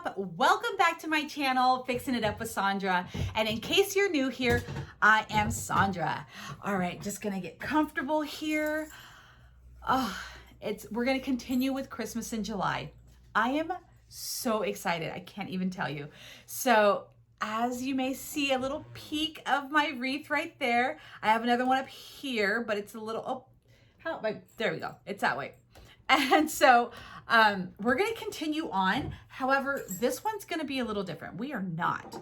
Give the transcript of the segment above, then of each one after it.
up? Welcome back to my channel, Fixing It Up with Sandra. And in case you're new here, I am Sandra. All right, just gonna get comfortable here. We're gonna continue with Christmas in July. I am so excited, I can't even tell you. So as you may see, a little peek of my wreath right there. I have another one up here, but it's a little, there we go, it's that way. And so we're gonna continue on. However, this one's gonna be a little different. We are not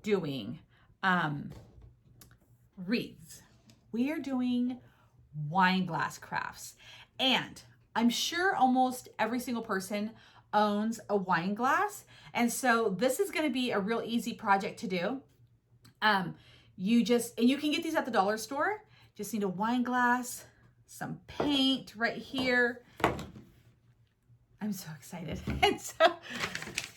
doing wreaths. We are doing wine glass crafts. And I'm sure almost every single person owns a wine glass. And so this is gonna be a real easy project to do. You can get these at the dollar store. Just need a wine glass, some paint right here. I'm so excited.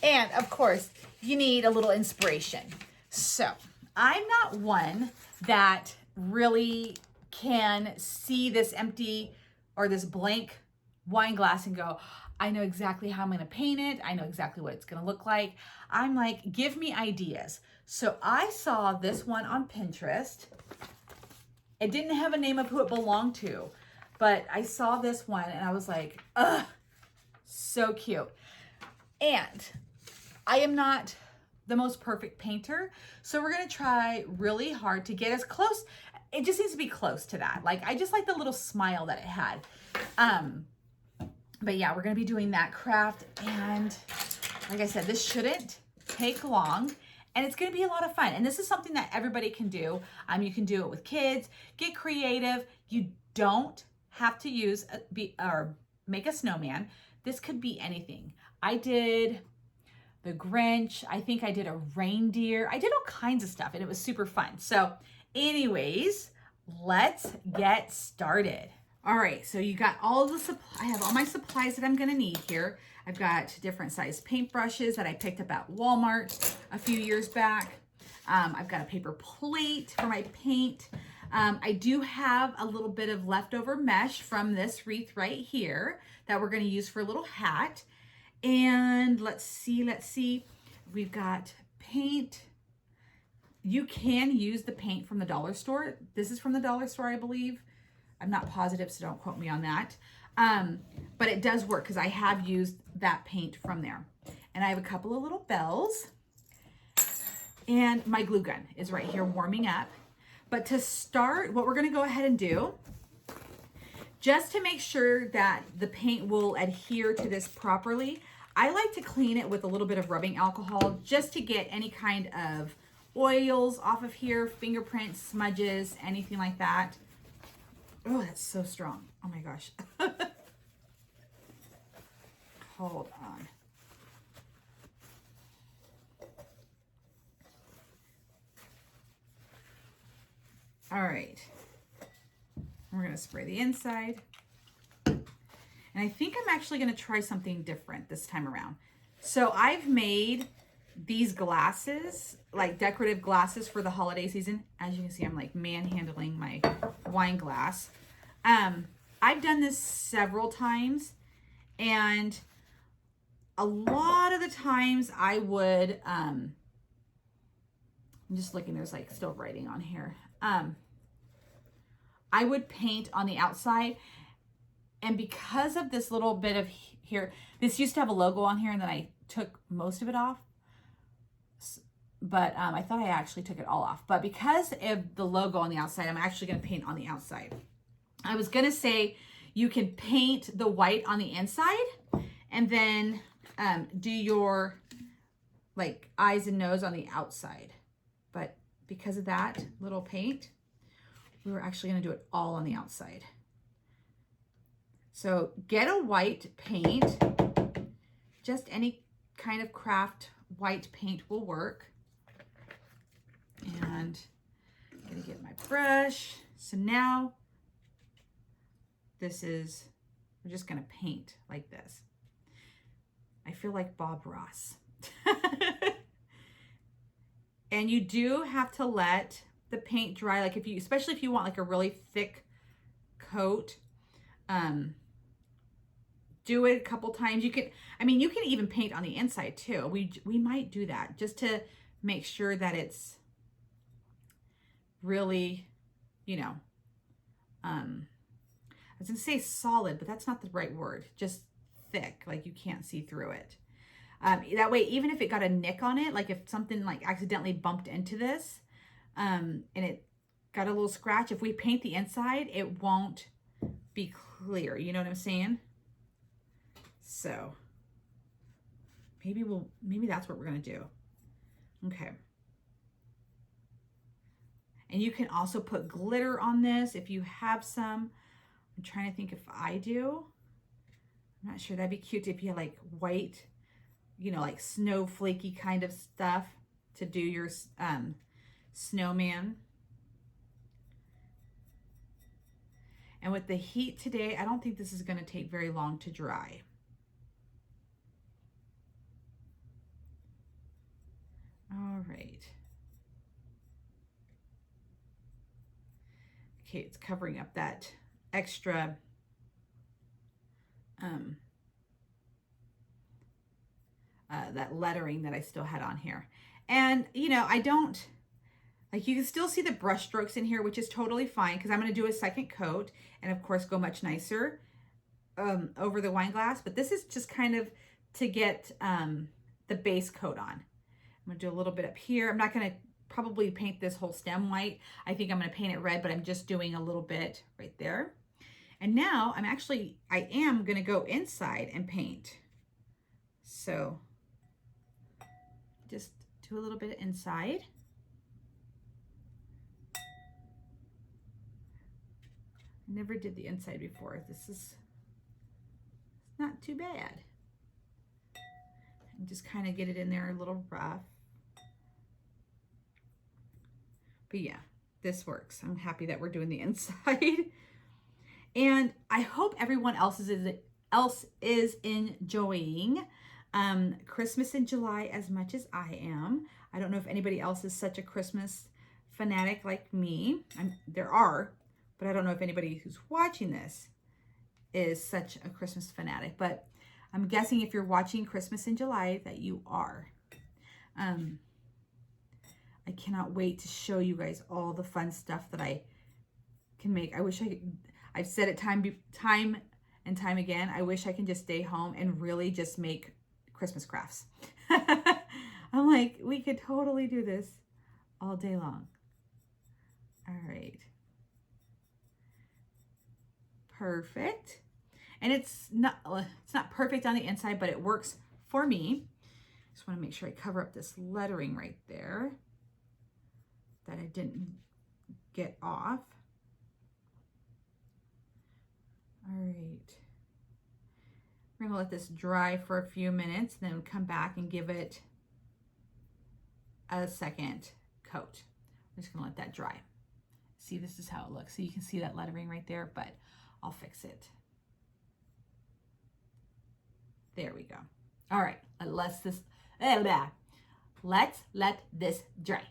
And of course, you need a little inspiration. So I'm not one that really can see this empty or this blank wine glass and go, I know exactly how I'm gonna paint it. I know exactly what it's gonna look like. I'm like, give me ideas. So I saw this one on Pinterest. It didn't have a name of who it belonged to, but I saw this one and I was like, ugh. So cute. And I am not the most perfect painter, so we're gonna try really hard to get as close. It just needs to be close to that. Like, I just like the little smile that it had. But yeah, we're gonna be doing that craft, and like I said, this shouldn't take long, and it's gonna be a lot of fun. And this is something that everybody can do. You can do it with kids. Get creative. You don't have to make a snowman. This could be anything. I did the Grinch. I think I did a reindeer. I did all kinds of stuff and it was super fun. So anyways, let's get started. All right, so you got all the supplies. I have all my supplies that I'm gonna need here. I've got different size paintbrushes that I picked up at Walmart a few years back. I've got a paper plate for my paint. I do have a little bit of leftover mesh from this wreath right here that we're going to use for a little hat. And let's see. We've got paint. You can use the paint from the dollar store. This is from the dollar store, I believe. I'm not positive, so don't quote me on that. But it does work because I have used that paint from there. And I have a couple of little bells. And my glue gun is right here warming up. But to start, what we're gonna go ahead and do, just to make sure that the paint will adhere to this properly, I like to clean it with a little bit of rubbing alcohol just to get any kind of oils off of here, fingerprints, smudges, anything like that. Oh, that's so strong. Oh my gosh. Hold on. All right, we're gonna spray the inside. And I think I'm actually gonna try something different this time around. So I've made these glasses, like decorative glasses for the holiday season. As you can see, I'm like manhandling my wine glass. I've done this several times, and a lot of the times I would, I'm just looking, there's like still writing on here. I would paint on the outside, and because of this little bit of here, this used to have a logo on here and then I took most of it off, but I thought I actually took it all off. But because of the logo on the outside, I'm actually going to paint on the outside. I was going to say you can paint the white on the inside and then do your like eyes and nose on the outside, but because of that little paint, we were actually going to do it all on the outside. So get a white paint. Just any kind of craft white paint will work. And I'm going to get my brush. So now we're just going to paint like this. I feel like Bob Ross. And you do have to let the paint dry, like especially if you want like a really thick coat, do it a couple times. You can, I mean, you can even paint on the inside too. We might do that just to make sure that it's really, you know, I was gonna say solid, but that's not the right word. Just thick, like you can't see through it. That way, even if it got a nick on it, like if something like accidentally bumped into this, and it got a little scratch, if we paint the inside, it won't be clear. You know what I'm saying? So maybe that's what we're gonna do. Okay. And you can also put glitter on this if you have some. I'm trying to think if I do. I'm not sure. That'd be cute if you had like white, you know, like snowflakey kind of stuff to do your snowman. And with the heat today, I don't think this is going to take very long to dry. All right. Okay, it's covering up that extra that lettering that I still had on here. And, you know, I don't, like, you can still see the brush strokes in here, which is totally fine because I'm going to do a second coat and, of course, go much nicer over the wine glass. But this is just kind of to get the base coat on. I'm going to do a little bit up here. I'm not going to probably paint this whole stem white. I think I'm going to paint it red, but I'm just doing a little bit right there. And now I am going to go inside and paint. So just do a little bit inside. I never did the inside before. This is not too bad. And just kind of get it in there a little rough. But yeah, this works. I'm happy that we're doing the inside. And I hope everyone else is enjoying Christmas in July as much as I am. I don't know if anybody else is such a Christmas fanatic like me. There are, but I don't know if anybody who's watching this is such a Christmas fanatic. But I'm guessing if you're watching Christmas in July that you are. I cannot wait to show you guys all the fun stuff that I can make. I wish I've said it time and time again. I wish I can just stay home and really just make Christmas crafts. I'm like, we could totally do this all day long. All right. Perfect. And it's not perfect on the inside, but it works for me. Just want to make sure I cover up this lettering right there that I didn't get off. All right. We're gonna let this dry for a few minutes, then come back and give it a second coat. I'm just gonna let that dry. See, this is how it looks. So you can see that lettering right there, but I'll fix it. There we go. All right, let's let this dry.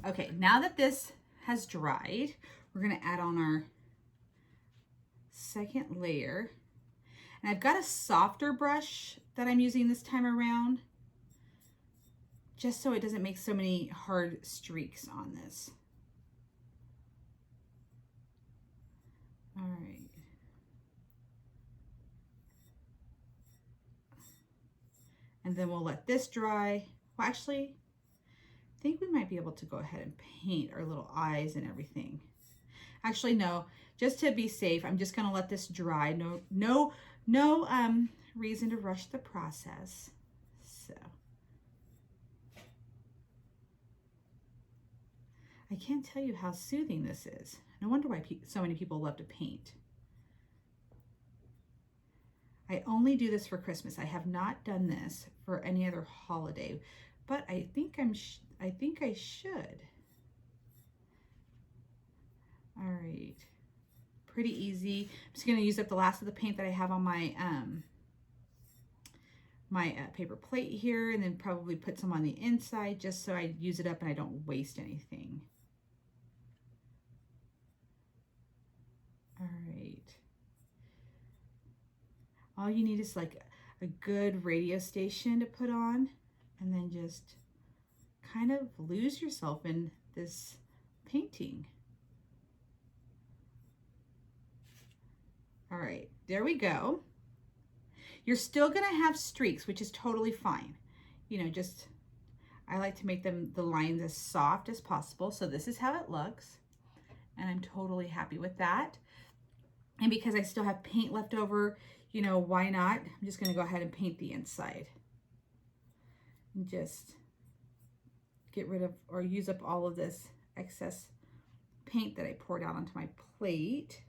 Okay, now that this has dried, we're gonna add on our second layer. And I've got a softer brush that I'm using this time around, just so it doesn't make so many hard streaks on this. All right. And then we'll let this dry. Well, actually, I think we might be able to go ahead and paint our little eyes and everything. Actually, no, just to be safe, I'm just gonna let this dry. No reason to rush the process. So I can't tell you how soothing this is. No wonder why so many people love to paint. I only do this for Christmas. I have not done this for any other holiday, but I think I should. All right, pretty easy. I'm just gonna use up the last of the paint that I have on my paper plate here, and then probably put some on the inside just so I use it up and I don't waste anything. All right. All you need is like a good radio station to put on, and then just kind of lose yourself in this painting. All right, there we go. You're still gonna have streaks, which is totally fine. You know, just, I like to make the lines as soft as possible. So this is how it looks, and I'm totally happy with that. And because I still have paint left over, you know, why not? I'm just gonna go ahead and paint the inside. And just get rid of or use up all of this excess paint that I poured out onto my plate.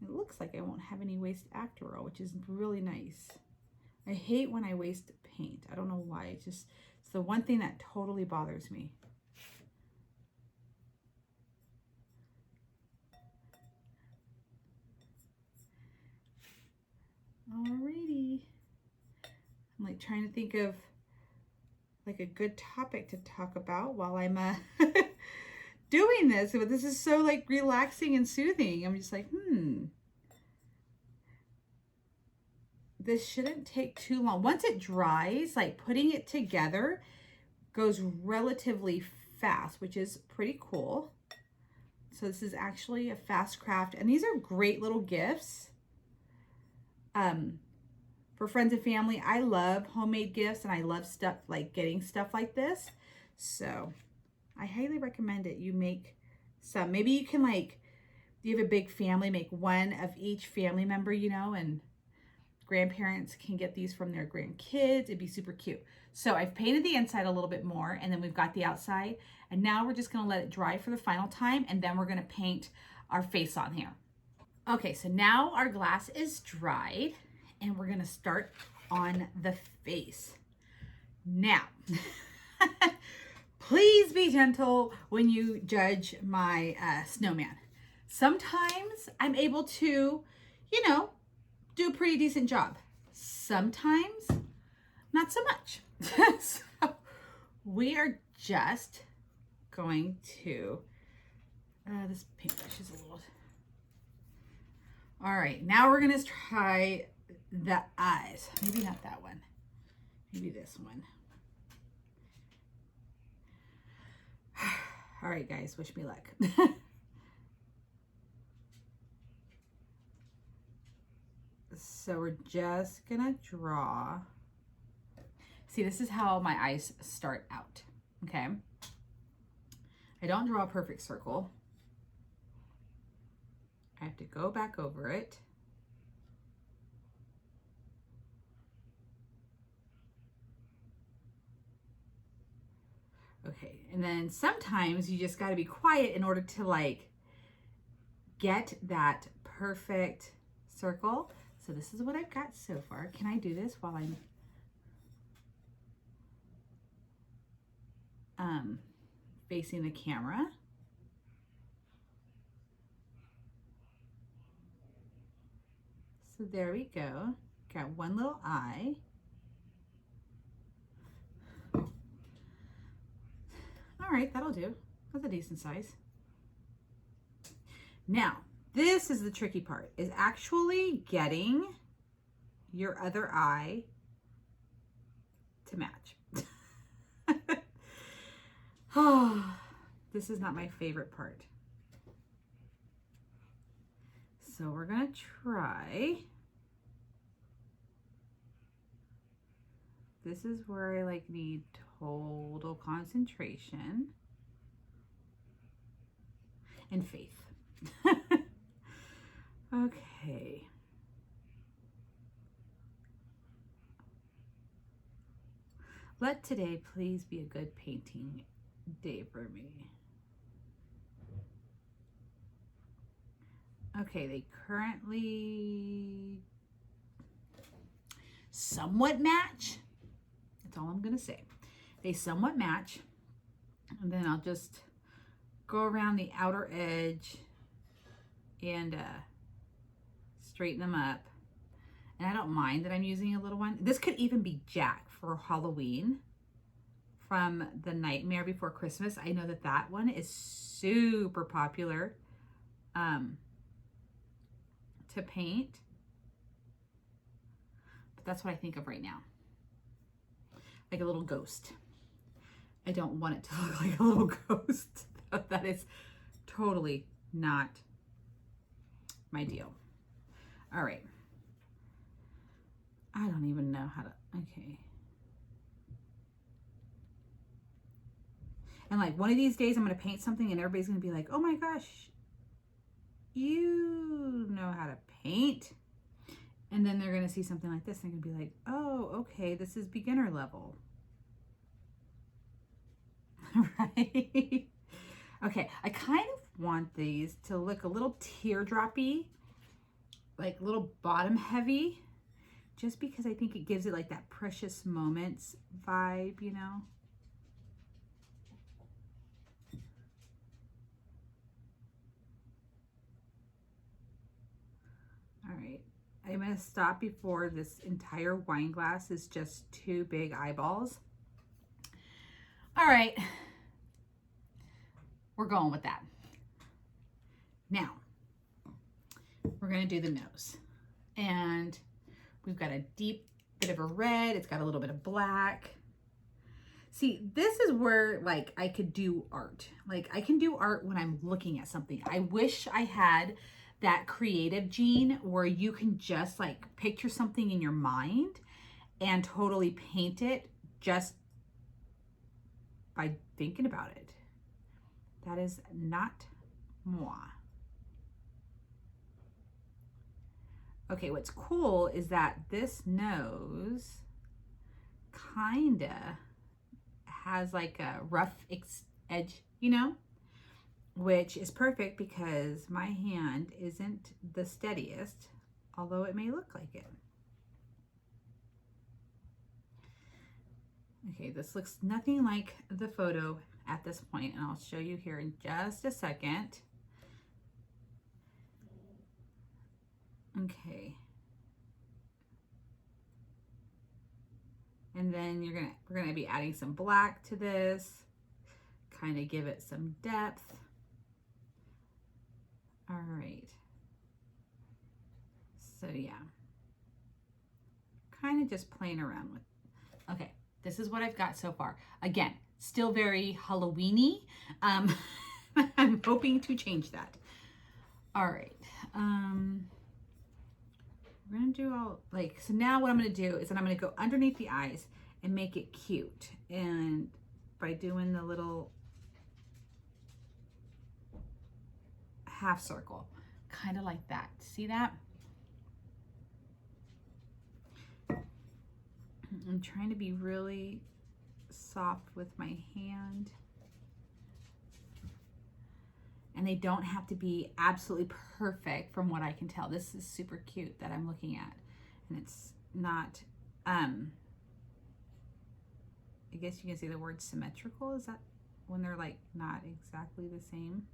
It looks like I won't have any waste after all, which is really nice. I hate when I waste paint. I don't know why. It's the one thing that totally bothers me. Alrighty. I'm like trying to think of like a good topic to talk about while I'm doing this. But this is so like relaxing and soothing. I'm just like, this shouldn't take too long. Once it dries, like putting it together goes relatively fast, which is pretty cool. So this is actually a fast craft, and these are great little gifts for friends and family. I love homemade gifts, and I love stuff like getting stuff like this. So I highly recommend it. You make some. Maybe you can, like, you have a big family, make one of each family member, you know, and grandparents can get these from their grandkids. It'd be super cute. So I've painted the inside a little bit more, and then we've got the outside, and now we're just gonna let it dry for the final time, and then we're gonna paint our face on here. Okay, so now our glass is dried, and we're gonna start on the face. Now, please be gentle when you judge my snowman. Sometimes I'm able to, you know, do a pretty decent job. Sometimes not so much. So we are just going to, this paintbrush is a little, all right, now we're gonna try the eyes. Maybe not that one, maybe this one. All right, guys, wish me luck. So we're just gonna draw. See, this is how my eyes start out, okay? I don't draw a perfect circle. I have to go back over it. Okay, and then sometimes you just gotta be quiet in order to like get that perfect circle. So this is what I've got so far. Can I do this while I'm facing the camera? So there we go. Got one little eye. All right, that'll do. That's a decent size. Now, this is the tricky part, is actually getting your other eye to match. Oh, this is not my favorite part. So we're gonna try. This is where I like need total concentration and faith. Okay. Let today please be a good painting day for me. Okay, they currently somewhat match. That's all I'm gonna say. They somewhat match. And then I'll just go around the outer edge and straighten them up. And I don't mind that I'm using a little one. This could even be Jack for Halloween from The Nightmare Before Christmas. I know that that one is super popular to paint. That's what I think of right now. Like a little ghost. I don't want it to look like a little ghost. That is totally not my deal. All right. I don't even know how to, okay. And like one of these days I'm going to paint something and everybody's going to be like, oh my gosh, you know how to paint. And then they're going to see something like this and they're going to be like, oh, okay, this is beginner level. Right? Okay, I kind of want these to look a little teardroppy, like a little bottom heavy, just because I think it gives it like that precious moments vibe, you know? All right, I'm gonna stop before this entire wine glass is just two big eyeballs. All right, we're going with that. Now, we're gonna do the nose. And we've got a deep bit of a red, it's got a little bit of black. See, this is where like I could do art. Like I can do art when I'm looking at something. I wish I had that creative gene where you can just like picture something in your mind and totally paint it just by thinking about it. That is not moi. Okay, what's cool is that this nose kinda has like a rough edge, you know, which is perfect because my hand isn't the steadiest, although it may look like it. Okay, this looks nothing like the photo at this point, and I'll show you here in just a second. Okay. And then we're gonna be adding some black to this, kind of give it some depth. All right. So yeah, kind of just playing around with. Okay, this is what I've got so far. Again, still very Halloween-y. I'm hoping to change that. All right. We're gonna do all like, so now what I'm gonna do is that I'm gonna go underneath the eyes and make it cute. And by doing the little half circle, kind of like that. See that? I'm trying to be really soft with my hand. And they don't have to be absolutely perfect from what I can tell. This is super cute that I'm looking at. And it's not, I guess you can say the word symmetrical. Is that when they're like not exactly the same?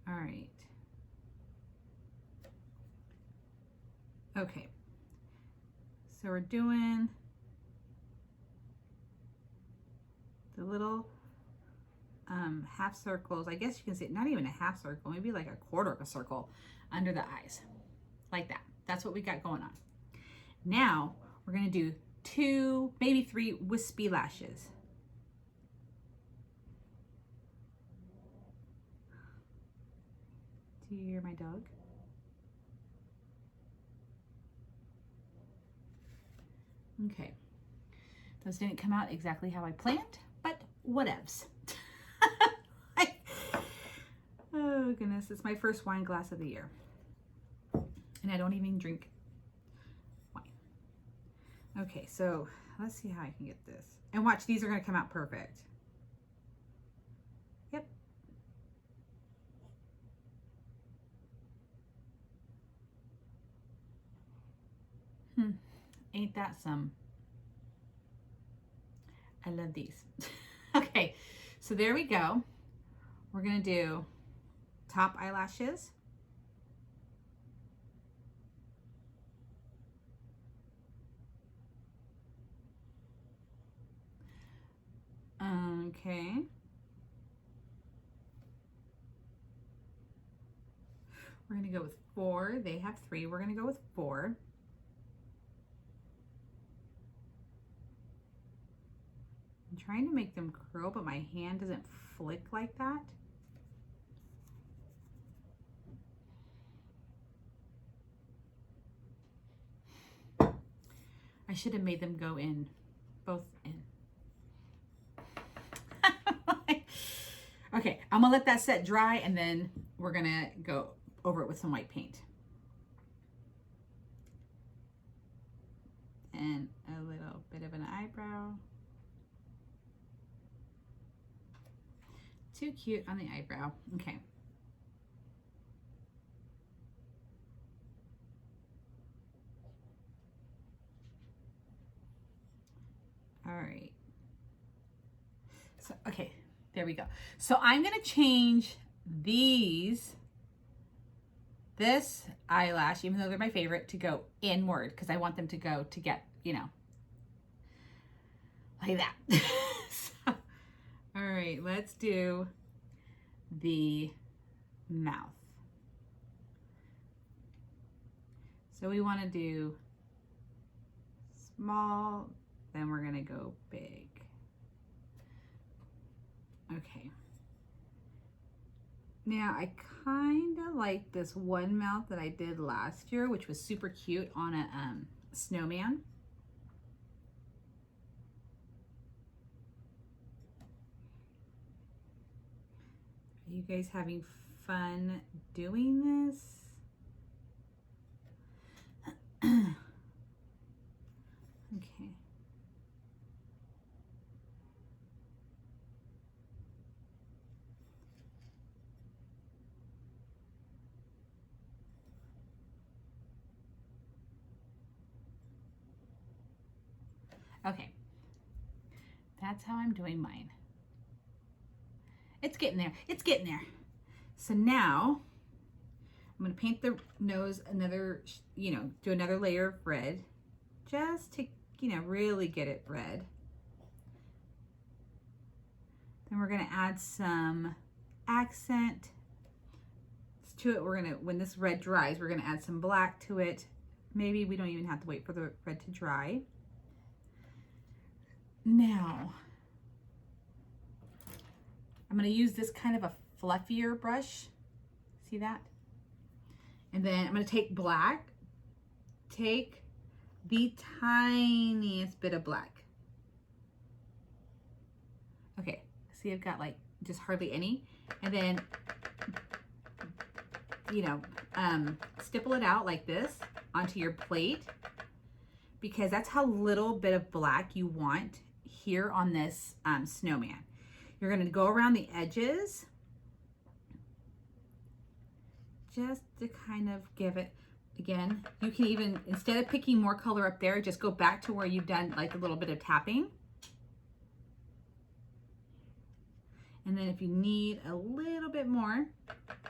All right. Okay. So we're doing the little half circles. I guess you can say not even a half circle, maybe like a quarter of a circle under the eyes, like that. That's what we got going on. Now we're gonna do 2, maybe 3 wispy lashes. Do you hear my dog? Okay. Those didn't come out exactly how I planned, but whatevs. Oh goodness, it's my first wine glass of the year. And I don't even drink wine. Okay, so let's see how I can get this. And watch, these are gonna come out perfect. Yep. Ain't that some? I love these. Okay, so there we go. We're gonna do top eyelashes. Okay. We're gonna go with 4. They have 3. We're gonna go with 4. I'm trying to make them curl, but my hand doesn't flick like that. I should have made them go in, both in. Okay, I'm gonna let that set dry and then we're gonna go over it with some white paint. And a little bit of an eyebrow. Too cute on the eyebrow. Okay. All right. So, okay, there we go. So I'm gonna change this eyelash, even though they're my favorite, to go inward because I want them to go to get, you know, like that. So, all right, let's do the mouth. So we want to do small, then we're gonna go big. Okay. Now I kind of like this one mouth that I did last year, which was super cute on a snowman. Are you guys having fun doing this? Okay. Okay, that's how I'm doing mine. It's getting there, it's getting there. So now I'm gonna paint the nose another, you know, do another layer of red, just to, you know, really get it red. Then we're gonna add some accent to it. We're gonna, when this red dries, we're gonna add some black to it. Maybe we don't even have to wait for the red to dry. Now, I'm gonna use this kind of a fluffier brush. See that? And then I'm gonna take black, take the tiniest bit of black. Okay, see I've got like just hardly any. And then, you know, stipple it out like this onto your plate, because that's how little bit of black you want here on this snowman. You're gonna go around the edges just to kind of give it, again, you can even, instead of picking more color up there, just go back to where you've done like a little bit of tapping. And then if you need a little bit more,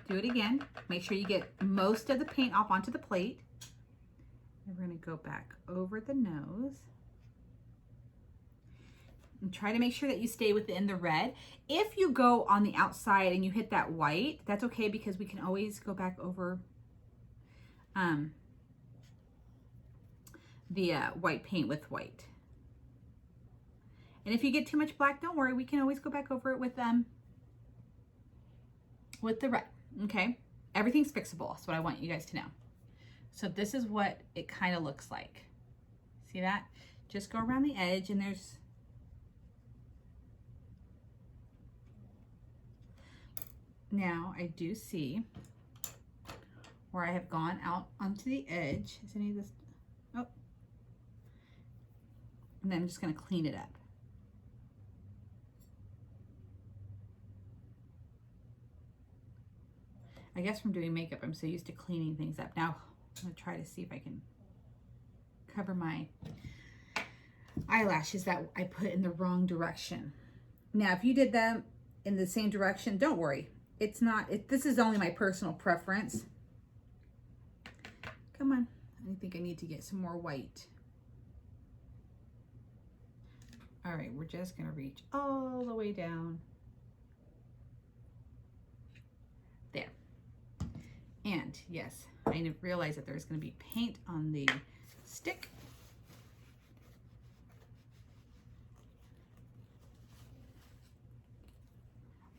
do it again. Make sure you get most of the paint off onto the plate. And we're gonna go back over the nose. And try to make sure that you stay within the red. If you go on the outside and you hit that white, that's okay, because we can always go back over the white paint with white. And if you get too much black, don't worry, we can always go back over it with the red, okay? Everything's fixable, that's what I want you guys to know. So this is what it kind of looks like. See that? Just go around the edge, and there's, now I do see where I have gone out onto the edge. Is any of this, oh. And then I'm just gonna clean it up. I guess from doing makeup, I'm so used to cleaning things up. Now, I'm gonna try to see if I can cover my eyelashes that I put in the wrong direction. Now, if you did them in the same direction, don't worry. It's not, this is only my personal preference. Come on, I think I need to get some more white. All right, we're just gonna reach all the way down. There. And yes, I didn't realize that there's going to be paint on the stick.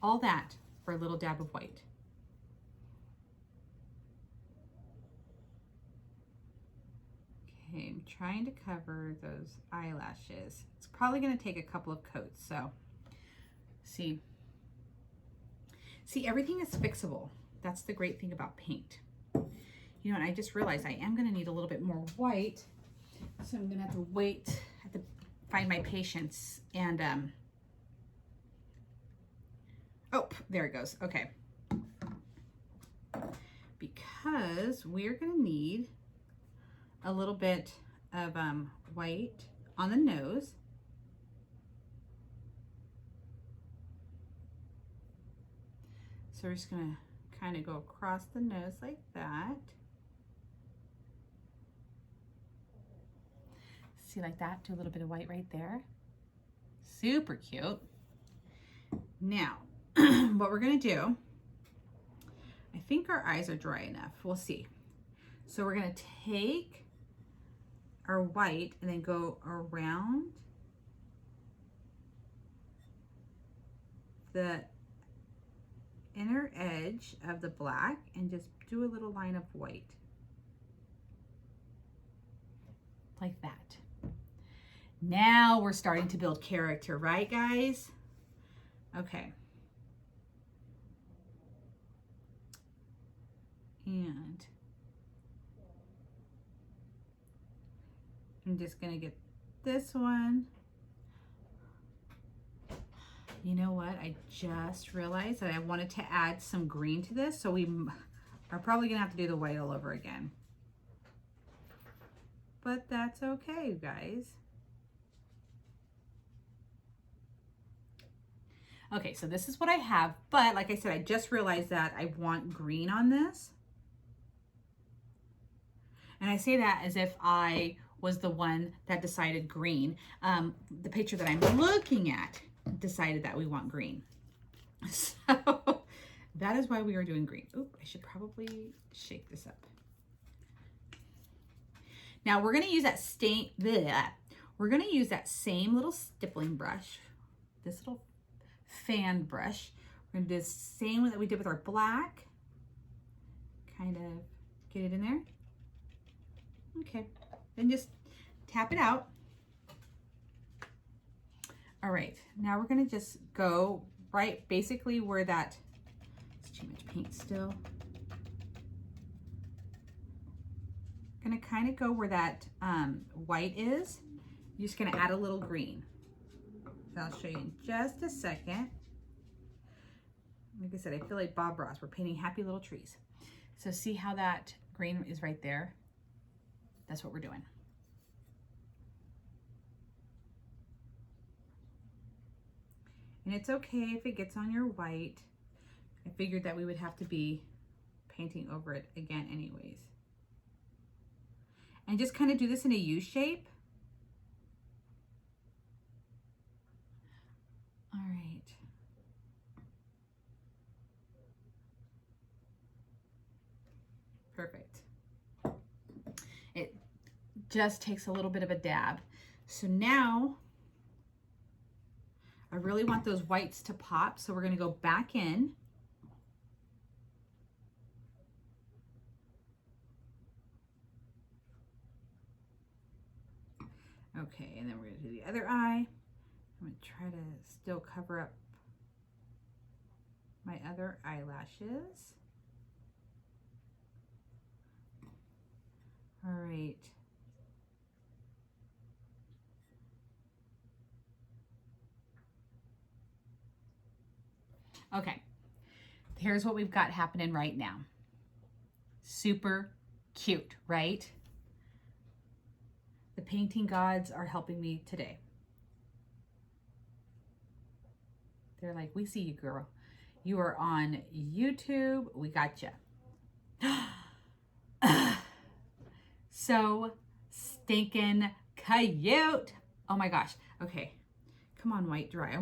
All that for a little dab of white. Okay, I'm trying to cover those eyelashes. It's probably going to take a couple of coats, so see, everything is fixable. That's the great thing about paint. You know, and I just realized I am going to need a little bit more white, so I'm going to have to wait, have to find my patience, and oh, there it goes. Okay, because we're going to need a little bit of white on the nose. So we're just going to kind of go across the nose like that. See, like that, do a little bit of white right there. Super cute. Now, what we're going to do, I think our eyes are dry enough. We'll see. So we're going to take our white and then go around the inner edge of the black and just do a little line of white. Like that. Now we're starting to build character, right, guys? Okay. And I'm just gonna get this one. You know what? I just realized that I wanted to add some green to this, so we are probably gonna have to do the white all over again. But that's okay, you guys. Okay, so this is what I have, but like I said, I just realized that I want green on this. And I say that as if I was the one that decided green. The picture that I'm looking at decided that we want green. So that is why we are doing green. Oop, I should probably shake this up. Now we're gonna use that we're gonna use that same little stippling brush, this little fan brush. We're gonna do the same one that we did with our black. Kind of get it in there. Okay, then just tap it out. All right, now we're gonna just go right basically where that, it's too much paint still. Gonna kind of go where that white is. You're just gonna add a little green. So I'll show you in just a second. Like I said, I feel like Bob Ross. We're painting happy little trees. So see how that green is right there? That's what we're doing. And it's okay if it gets on your white. I figured that we would have to be painting over it again anyways. And just kind of do this in a U shape. All right. Perfect. It just takes a little bit of a dab. So now I really want those whites to pop. So we're going to go back in. Okay, and then we're going to do the other eye. I'm going to try to still cover up my other eyelashes. All right. Okay, here's what we've got happening right now. Super cute, right? The painting gods are helping me today. They're like, we see you, girl. You are on YouTube. We got you. So stinking cute. Oh my gosh. Okay. Come on, white dry.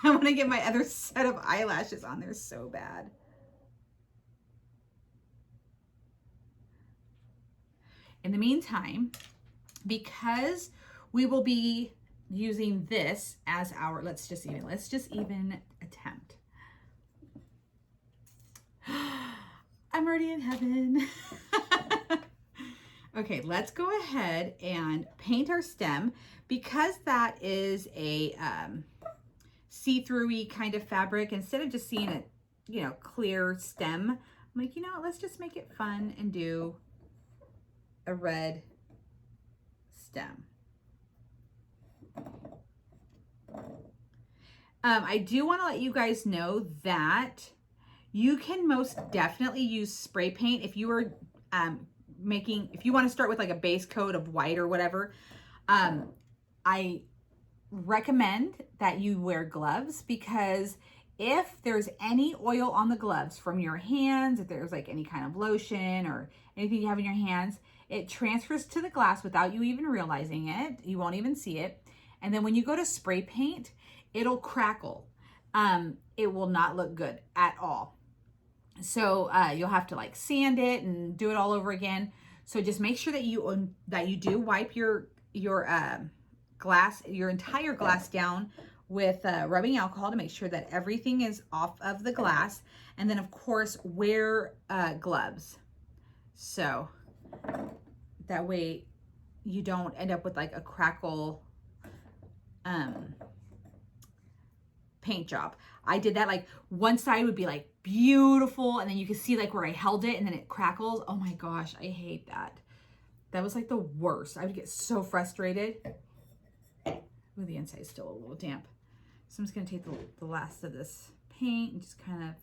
I want to get my other set of eyelashes on there so bad. In the meantime, because we will be using this as our, let's just even attempt. I'm already in heaven. Okay, let's go ahead and paint our stem. Because that is a see-through-y kind of fabric, instead of just seeing a, clear stem, I'm like, let's just make it fun and do a red stem. I do want to let you guys know that you can most definitely use spray paint if you are if you want to start with like a base coat of white or whatever. I recommend that you wear gloves, because if there's any oil on the gloves from your hands, if there's like any kind of lotion or anything you have in your hands, it transfers to the glass without you even realizing it. You won't even see it. And then when you go to spray paint, it'll crackle. It will not look good at all. So you'll have to like sand it and do it all over again. So just make sure that you do wipe your glass, your entire glass down with rubbing alcohol to make sure that everything is off of the glass. And then of course wear gloves, so that way you don't end up with like a crackle paint job. I did that, like one side would be like beautiful, and then you can see like where I held it and then it crackles. Oh my gosh, I hate that. That was like the worst. I would get so frustrated. Ooh, the inside is still a little damp. So I'm just gonna take the last of this paint and just kind of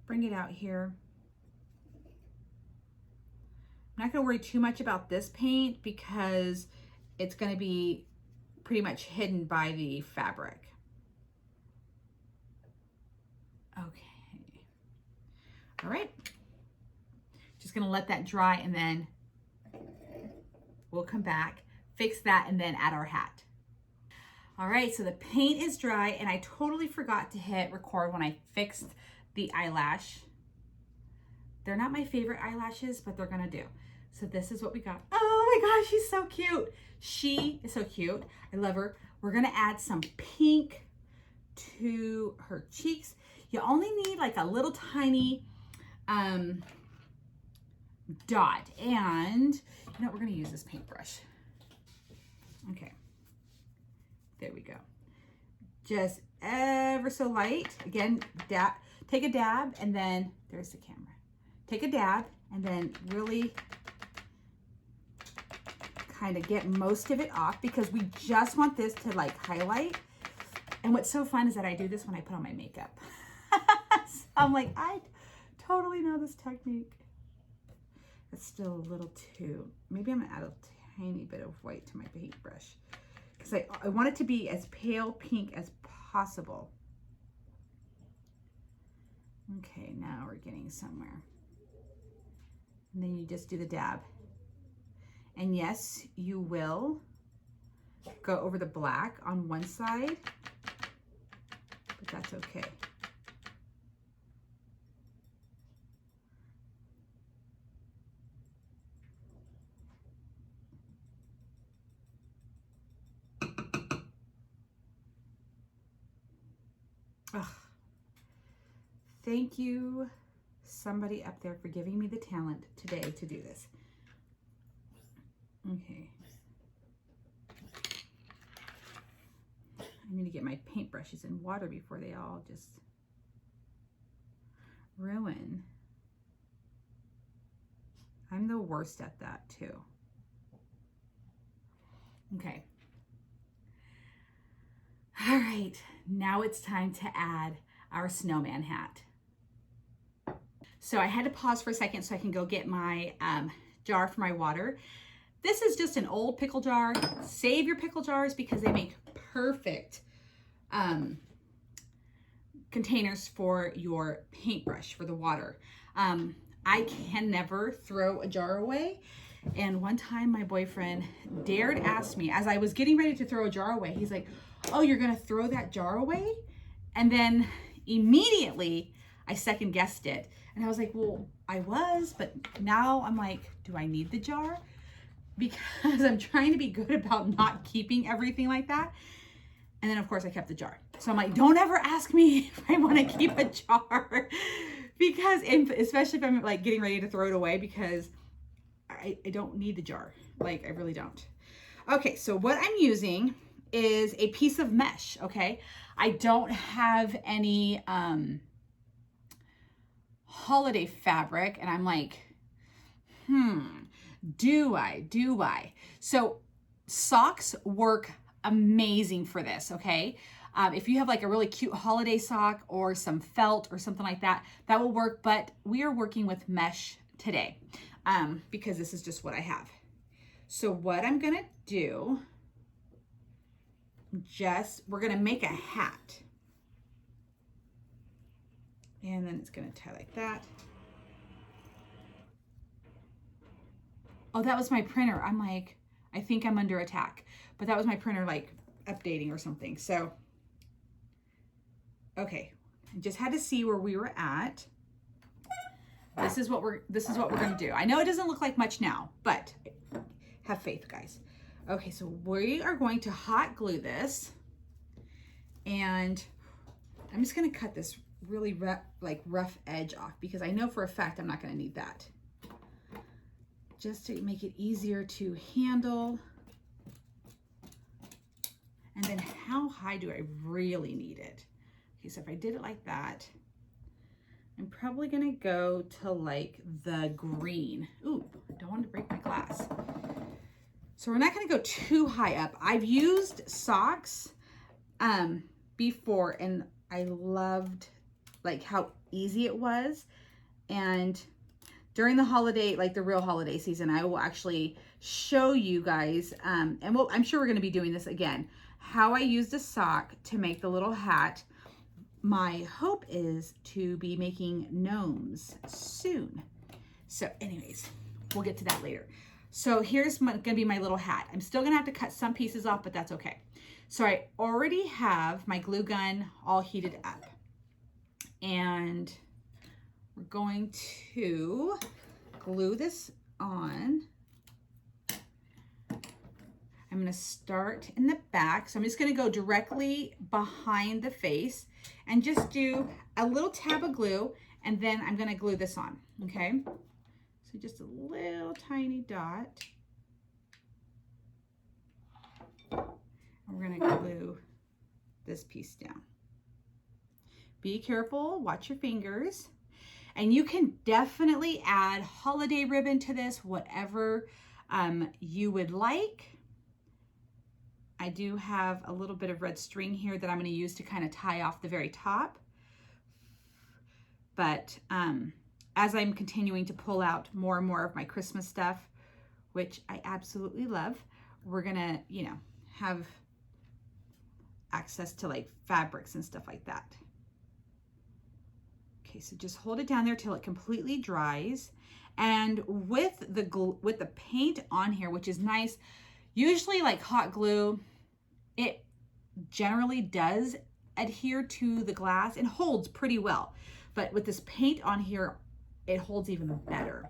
bring it out here. I'm not gonna worry too much about this paint because it's gonna be pretty much hidden by the fabric. Okay. All right. Just gonna let that dry, and then we'll come back, fix that, and then add our hat. All right, so the paint is dry, and I totally forgot to hit record when I fixed the eyelash. They're not my favorite eyelashes, but they're gonna do. So this is what we got. Oh my gosh, she's so cute. She is so cute. I love her. We're gonna add some pink to her cheeks. You only need like a little tiny dot. And you know what, we're gonna use this paintbrush. Okay, there we go. Just ever so light. Again, take a dab, and then there's the camera. Take a dab and then really kind of get most of it off, because we just want this to like highlight. And what's so fun is that I do this when I put on my makeup. So I'm like, I totally know this technique. It's still a little too, maybe I'm gonna add a tiny bit of white to my paintbrush, because I want it to be as pale pink as possible. Okay, now we're getting somewhere. And then you just do the dab. And yes, you will go over the black on one side, but that's okay. Ugh. Thank you, somebody up there, for giving me the talent today to do this. Okay. I need to get my paintbrushes in water before they all just ruin. I'm the worst at that too. Okay. All right, now it's time to add our snowman hat. So I had to pause for a second so I can go get my jar for my water. This is just an old pickle jar. Save your pickle jars because they make perfect containers for your paintbrush, for the water. I can never throw a jar away. And one time my boyfriend dared ask me, as I was getting ready to throw a jar away, he's like, oh, you're gonna throw that jar away? And then immediately I second guessed it. And I was like, well, I was, but now I'm like, do I need the jar? Because I'm trying to be good about not keeping everything like that. And then of course I kept the jar. So I'm like, don't ever ask me if I want to keep a jar, because, especially if I'm like getting ready to throw it away, because I don't need the jar. Like, I really don't. Okay, so what I'm using is a piece of mesh, okay? I don't have any holiday fabric, and I'm like, do I? So socks work amazing for this, okay? If you have like a really cute holiday sock or some felt or something like that, that will work, but we are working with mesh today because this is just what I have. So what I'm gonna do, we're gonna make a hat. And then it's gonna tie like that. Oh, that was my printer. I'm like, I think I'm under attack, but that was my printer like updating or something. So, okay, I just had to see where we were at. This is what we're gonna do. I know it doesn't look like much now, but have faith, guys. Okay, so we are going to hot glue this, and I'm just gonna cut this really rough edge off, because I know for a fact I'm not gonna need that. Just to make it easier to handle. And then how high do I really need it? Okay, so if I did it like that, I'm probably gonna go to like the green. Ooh, I don't want to break my glass. So we're not gonna go too high up. I've used socks before, and I loved like how easy it was. And during the holiday, like the real holiday season, I will actually show you guys, and I'm sure we're gonna be doing this again, how I used a sock to make the little hat. My hope is to be making gnomes soon. So anyways, we'll get to that later. So here's gonna be my little hat. I'm still gonna have to cut some pieces off, but that's okay. So I already have my glue gun all heated up, and we're going to glue this on. I'm gonna start in the back. So I'm just gonna go directly behind the face and just do a little tab of glue, and then I'm gonna glue this on, okay? So just a little tiny dot. And we're gonna glue this piece down. Be careful, watch your fingers. And you can definitely add holiday ribbon to this, whatever you would like. I do have a little bit of red string here that I'm going to use to kind of tie off the very top. But as I'm continuing to pull out more and more of my Christmas stuff, which I absolutely love, we're going to, you know, have access to like fabrics and stuff like that. Okay, so just hold it down there till it completely dries. And with the paint on here, which is nice, usually like hot glue, it generally does adhere to the glass and holds pretty well. But with this paint on here, it holds even better.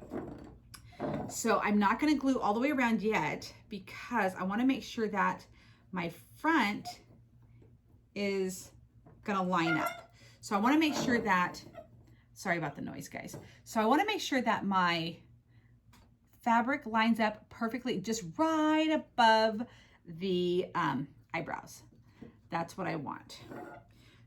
So I'm not gonna glue all the way around yet, because I wanna make sure that my front is gonna line up. So I wanna make sure that, sorry about the noise, guys. So I wanna make sure that my fabric lines up perfectly, just right above the eyebrows. That's what I want.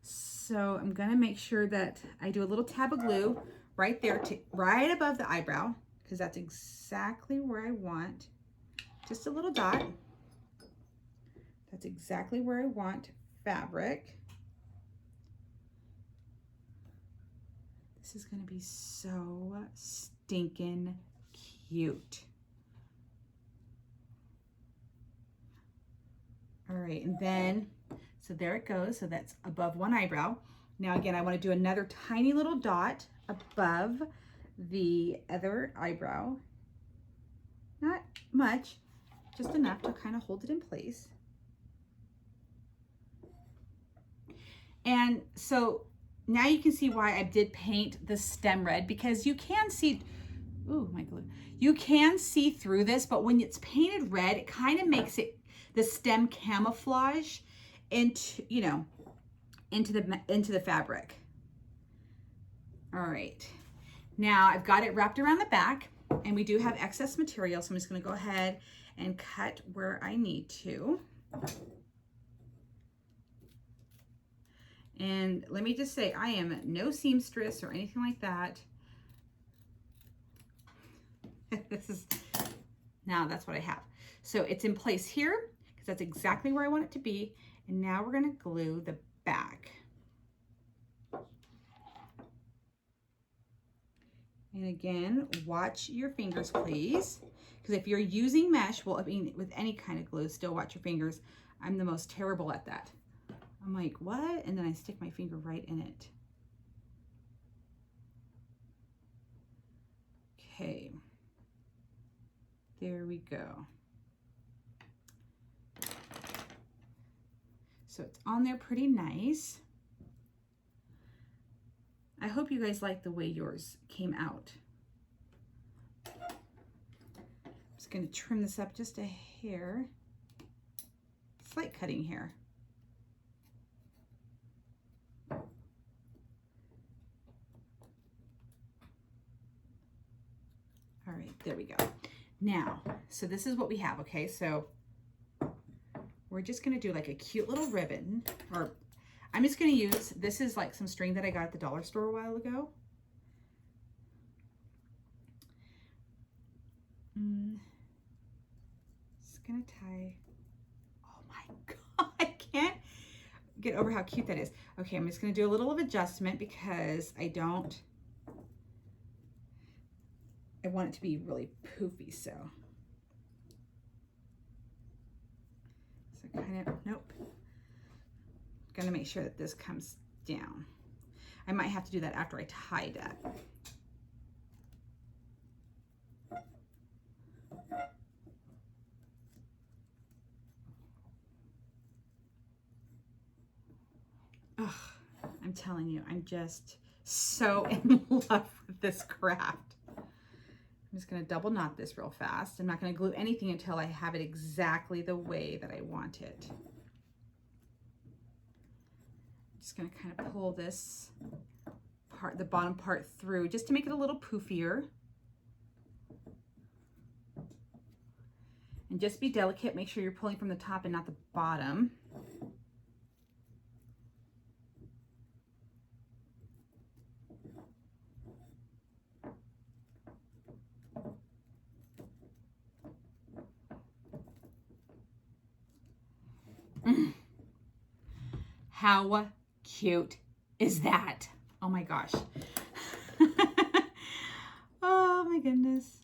So I'm gonna make sure that I do a little tab of glue right there, right above the eyebrow, because that's exactly where I want. Just a little dot. That's exactly where I want fabric. This is gonna be so stinking cute. All right, and then, so there it goes. So that's above one eyebrow. Now again, I want to do another tiny little dot above the other eyebrow. Not much, just enough to kind of hold it in place. And so now you can see why I did paint the stem red, because you can see, ooh, my glue. You can see through this, but when it's painted red, it kind of makes it, the stem camouflage into, you know, into the fabric. All right. Now I've got it wrapped around the back, and we do have excess material, so I'm just going to go ahead and cut where I need to. And let me just say, I am no seamstress or anything like that. Now that's what I have. So it's in place here, because that's exactly where I want it to be. And now we're going to glue the back. And again, watch your fingers, please. Because if you're using mesh, well, I mean, with any kind of glue, still watch your fingers. I'm the most terrible at that. I'm like, what? And then I stick my finger right in it. Okay. There we go. So it's on there pretty nice. I hope you guys like the way yours came out. I'm just going to trim this up just a hair. Slight cutting hair. All right, there we go. Now, so this is what we have, okay? So we're just gonna do like a cute little ribbon, or I'm just gonna use, this is like some string that I got at the dollar store a while ago. Just gonna tie, oh my God, I can't get over how cute that is. Okay, I'm just gonna do a little of adjustment because I want it to be really poofy, so kind of, nope. Gonna make sure that this comes down. I might have to do that after I tie that. Ugh, I'm telling you, I'm just so in love with this craft. I'm just going to double knot this real fast. I'm not going to glue anything until I have it exactly the way that I want it. I'm just going to kind of pull this part, the bottom part through, just to make it a little poofier. And just be delicate. Make sure you're pulling from the top and not the bottom. How cute is that? Oh my gosh. Oh my goodness.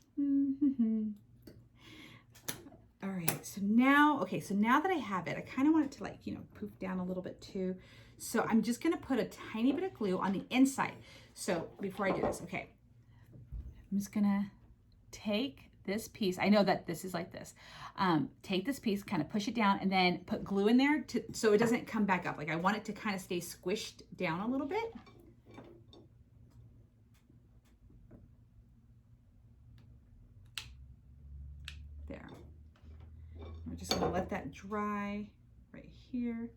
All right, so now, okay, so now that I have it, I kind of want it to, like, you know, poof down a little bit too. So I'm just gonna put a tiny bit of glue on the inside. So before I do this, okay, I'm just gonna take this piece. I know that this is like this. Take this piece, kind of push it down, and then put glue in there so it doesn't come back up. Like, I want it to kind of stay squished down a little bit. There. We're just gonna let that dry right here.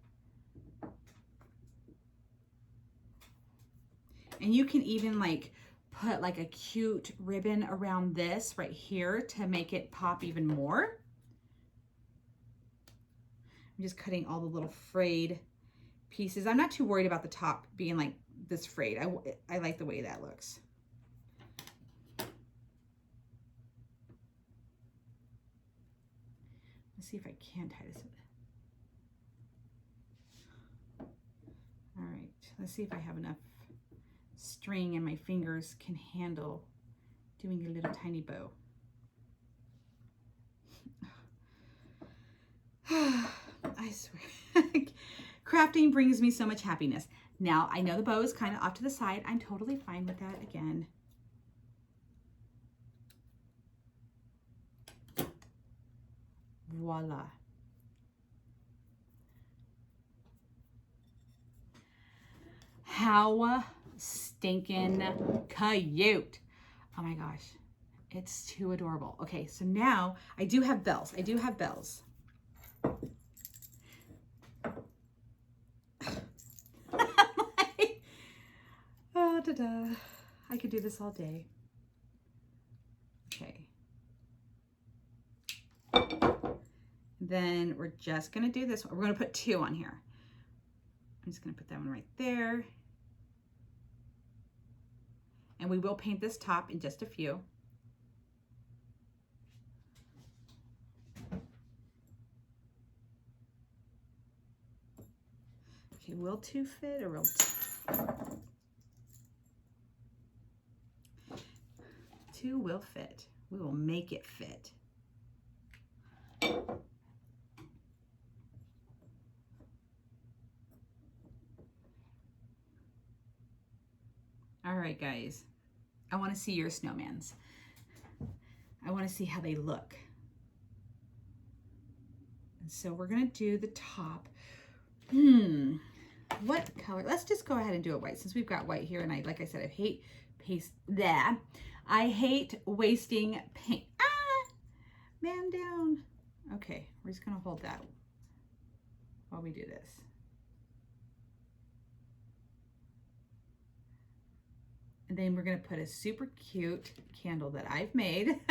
And you can even like put like a cute ribbon around this right here to make it pop even more. I'm just cutting all the little frayed pieces. I'm not too worried about the top being like this frayed. I like the way that looks. Let's see if I can tie this. All right, let's see if I have enough string and my fingers can handle doing a little tiny bow. I swear, crafting brings me so much happiness. Now, I know the bow is kind of off to the side. I'm totally fine with that again. Voila. How stinking cute. Oh my gosh. It's too adorable. Okay, so now I do have bells. I do have bells. Oh, da-da. I could do this all day. Okay. Then we're just gonna do this one. We're gonna put 2 on here. I'm just gonna put that one right there. And we will paint this top in just a few. Okay, will 2 fit or will 2 will fit. We will make it fit. All right, guys, I want to see your snowmans. I want to see how they look. And so we're going to do the top. What color? Let's just go ahead and do it white since we've got white here. And like I said, I hate paste that. I hate wasting paint. Ah, man down. Okay, we're just going to hold that while we do this. And then we're going to put a super cute candle that I've made.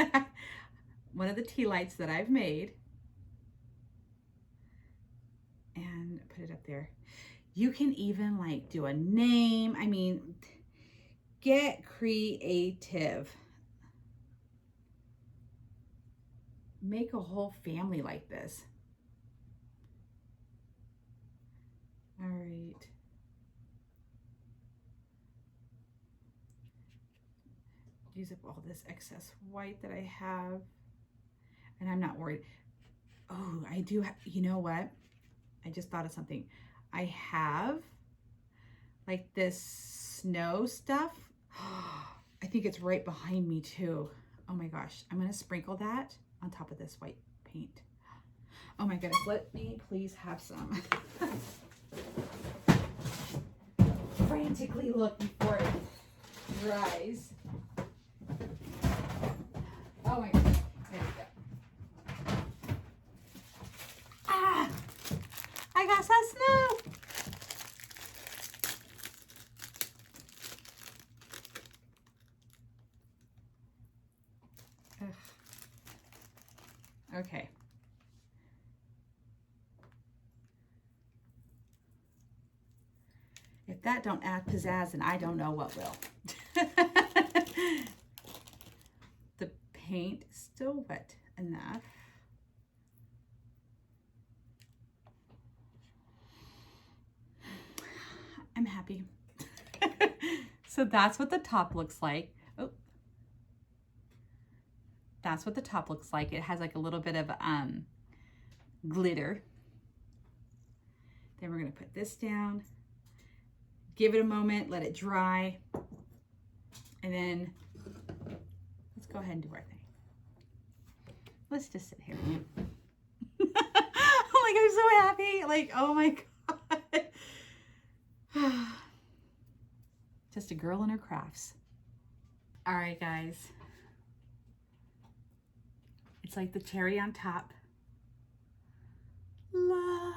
One of the tea lights that I've made. And put it up there. You can even like do a name. I mean, get creative. Make a whole family like this. All right. Use up all this excess white that I have. And I'm not worried. Oh, I do have, you know what? I just thought of something. I have like this snow stuff. I think it's right behind me too. Oh my gosh. I'm going to sprinkle that on top of this white paint. Oh my goodness. Let me please have some. Frantically look before it dries. Oh my goodness. There we go. Ah! I got some snow. Ugh. Okay. If that don't add pizzazz, then I don't know what will. The paint is still wet enough. I'm happy. So that's what the top looks like. Oh, that's what the top looks like. It has like a little bit of glitter. Then we're gonna put this down, give it a moment, let it dry, and then let's go ahead and do our thing. Let's just sit here. I'm so happy. Like, oh my God. Just a girl and her crafts. All right, guys. It's like the cherry on top. La.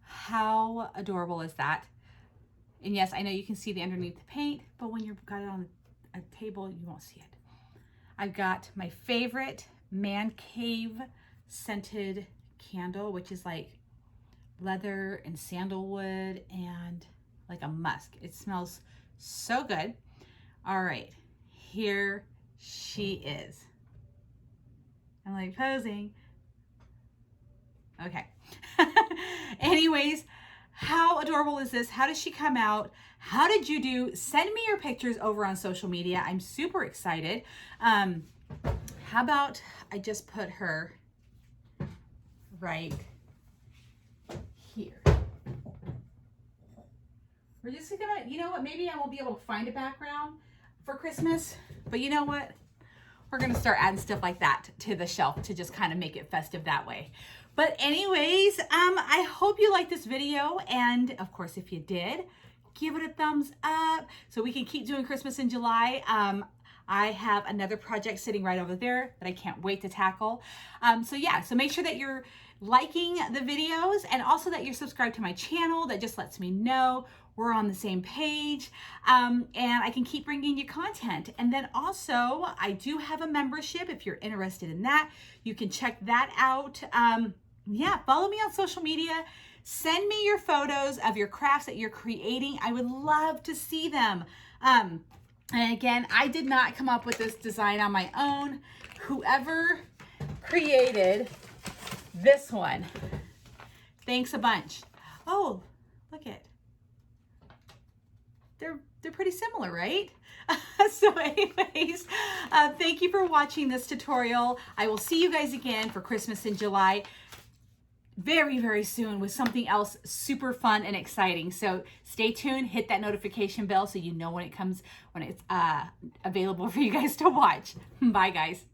How adorable is that? And yes, I know you can see the underneath the paint, but when you've got it on a table, you won't see it. I've got my favorite man cave scented candle, which is like leather and sandalwood and like a musk. It smells so good. All right, here she is. I'm like posing. Okay. Anyways, how adorable is this? How does she come out? How did you do? Send me your pictures over on social media. I'm super excited. How about I just put her right here. We're just gonna, you know what, maybe I won't be able to find a background for Christmas, but you know what? we're gonna start adding stuff like that to the shelf to just kind of make it festive that way. But anyways, I hope you liked this video, and of course, if you did, give it a thumbs up so we can keep doing Christmas in July. I have another project sitting right over there that I can't wait to tackle. So yeah, so make sure that you're liking the videos and also that you're subscribed to my channel. That just lets me know we're on the same page, and I can keep bringing you content. And then also, I do have a membership. If you're interested in that, you can check that out. Yeah, follow me on social media. Send me your photos of your crafts that you're creating. I would love to see them. And again, I did not come up with this design on my own. Whoever created this one, thanks a bunch. Oh, look it. They're pretty similar, right? So anyways, thank you for watching this tutorial. I will see you guys again for Christmas in July very, very soon with something else super fun and exciting. So stay tuned, hit that notification bell so you know when it comes, when it's available for you guys to watch. Bye guys.